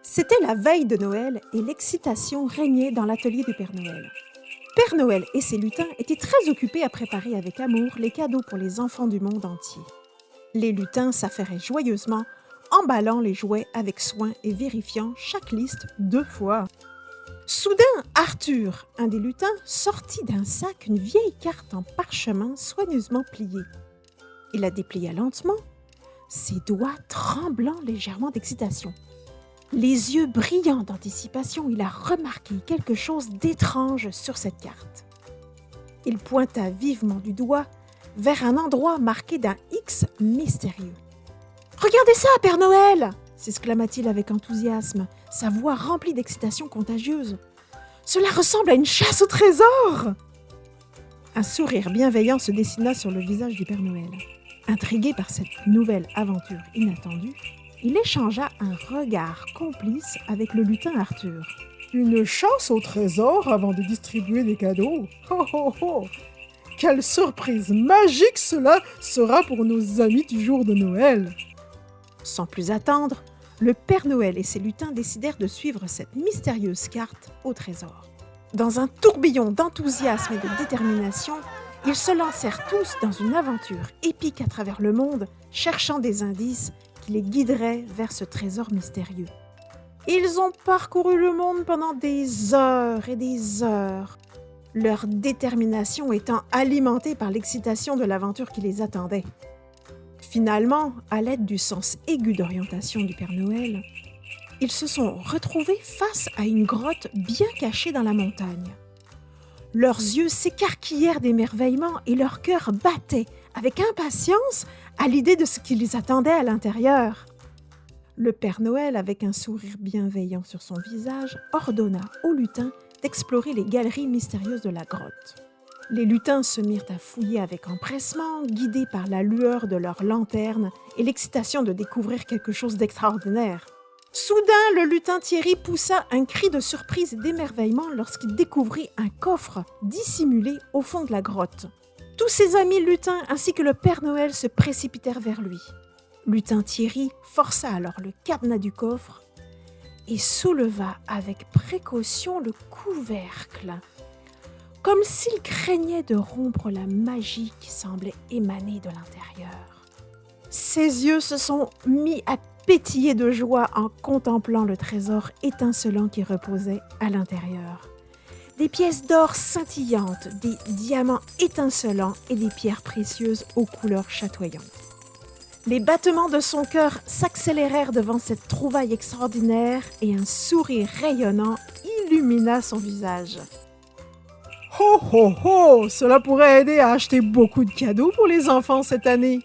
C'était la veille de Noël et l'excitation régnait dans l'atelier du Père Noël. Père Noël et ses lutins étaient très occupés à préparer avec amour les cadeaux pour les enfants du monde entier. Les lutins s'affairaient joyeusement, emballant les jouets avec soin et vérifiant chaque liste 2 fois. Soudain, Arthur, un des lutins, sortit d'un sac une vieille carte en parchemin soigneusement pliée. Il la déplia lentement, ses doigts tremblant légèrement d'excitation. Les yeux brillants d'anticipation, il a remarqué quelque chose d'étrange sur cette carte. Il pointa vivement du doigt vers un endroit marqué d'un X mystérieux. « Regardez ça, Père Noël !» s'exclama-t-il avec enthousiasme, sa voix remplie d'excitation contagieuse. « Cela ressemble à une chasse au trésor !» Un sourire bienveillant se dessina sur le visage du Père Noël. Intrigué par cette nouvelle aventure inattendue, il échangea un regard complice avec le lutin Arthur. « Une chasse au trésor avant de distribuer des cadeaux? Oh oh oh! Quelle surprise magique cela sera pour nos amis du jour de Noël !» Sans plus attendre, le Père Noël et ses lutins décidèrent de suivre cette mystérieuse carte au trésor. Dans un tourbillon d'enthousiasme et de détermination, ils se lancèrent tous dans une aventure épique à travers le monde, cherchant des indices qui les guideraient vers ce trésor mystérieux. Ils ont parcouru le monde pendant des heures et des heures, leur détermination étant alimentée par l'excitation de l'aventure qui les attendait. Finalement, à l'aide du sens aigu d'orientation du Père Noël, ils se sont retrouvés face à une grotte bien cachée dans la montagne. Leurs yeux s'écarquillèrent d'émerveillement et leur cœur battait avec impatience à l'idée de ce qui les attendait à l'intérieur. Le Père Noël, avec un sourire bienveillant sur son visage, ordonna aux lutins d'explorer les galeries mystérieuses de la grotte. Les lutins se mirent à fouiller avec empressement, guidés par la lueur de leurs lanternes et l'excitation de découvrir quelque chose d'extraordinaire. Soudain, le lutin Thierry poussa un cri de surprise et d'émerveillement lorsqu'il découvrit un coffre dissimulé au fond de la grotte. Tous ses amis lutins ainsi que le Père Noël se précipitèrent vers lui. Lutin Thierry força alors le cadenas du coffre et souleva avec précaution le couvercle, comme s'il craignait de rompre la magie qui semblait émaner de l'intérieur. Ses yeux se sont mis à pétiller de joie en contemplant le trésor étincelant qui reposait à l'intérieur. Des pièces d'or scintillantes, des diamants étincelants et des pierres précieuses aux couleurs chatoyantes. Les battements de son cœur s'accélérèrent devant cette trouvaille extraordinaire et un sourire rayonnant illumina son visage. « Oh oh oh! Cela pourrait aider à acheter beaucoup de cadeaux pour les enfants cette année !»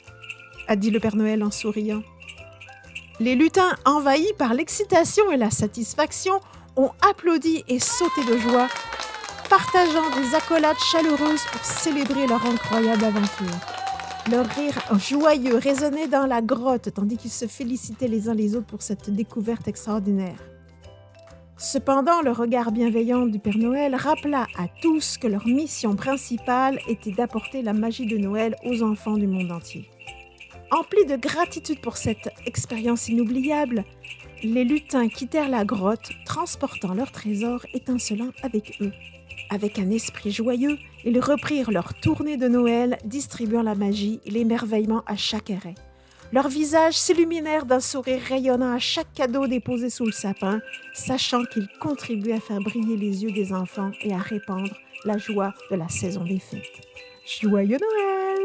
a dit le Père Noël en souriant. Les lutins, envahis par l'excitation et la satisfaction, ont applaudi et sauté de joie, partageant des accolades chaleureuses pour célébrer leur incroyable aventure. Leur rire joyeux résonnait dans la grotte tandis qu'ils se félicitaient les uns les autres pour cette découverte extraordinaire. Cependant, le regard bienveillant du Père Noël rappela à tous que leur mission principale était d'apporter la magie de Noël aux enfants du monde entier. Emplis de gratitude pour cette expérience inoubliable, les lutins quittèrent la grotte, transportant leur trésor étincelant avec eux. Avec un esprit joyeux, ils reprirent leur tournée de Noël, distribuant la magie et l'émerveillement à chaque arrêt. Leurs visages s'illuminèrent d'un sourire rayonnant à chaque cadeau déposé sous le sapin, sachant qu'ils contribuaient à faire briller les yeux des enfants et à répandre la joie de la saison des fêtes. Joyeux Noël!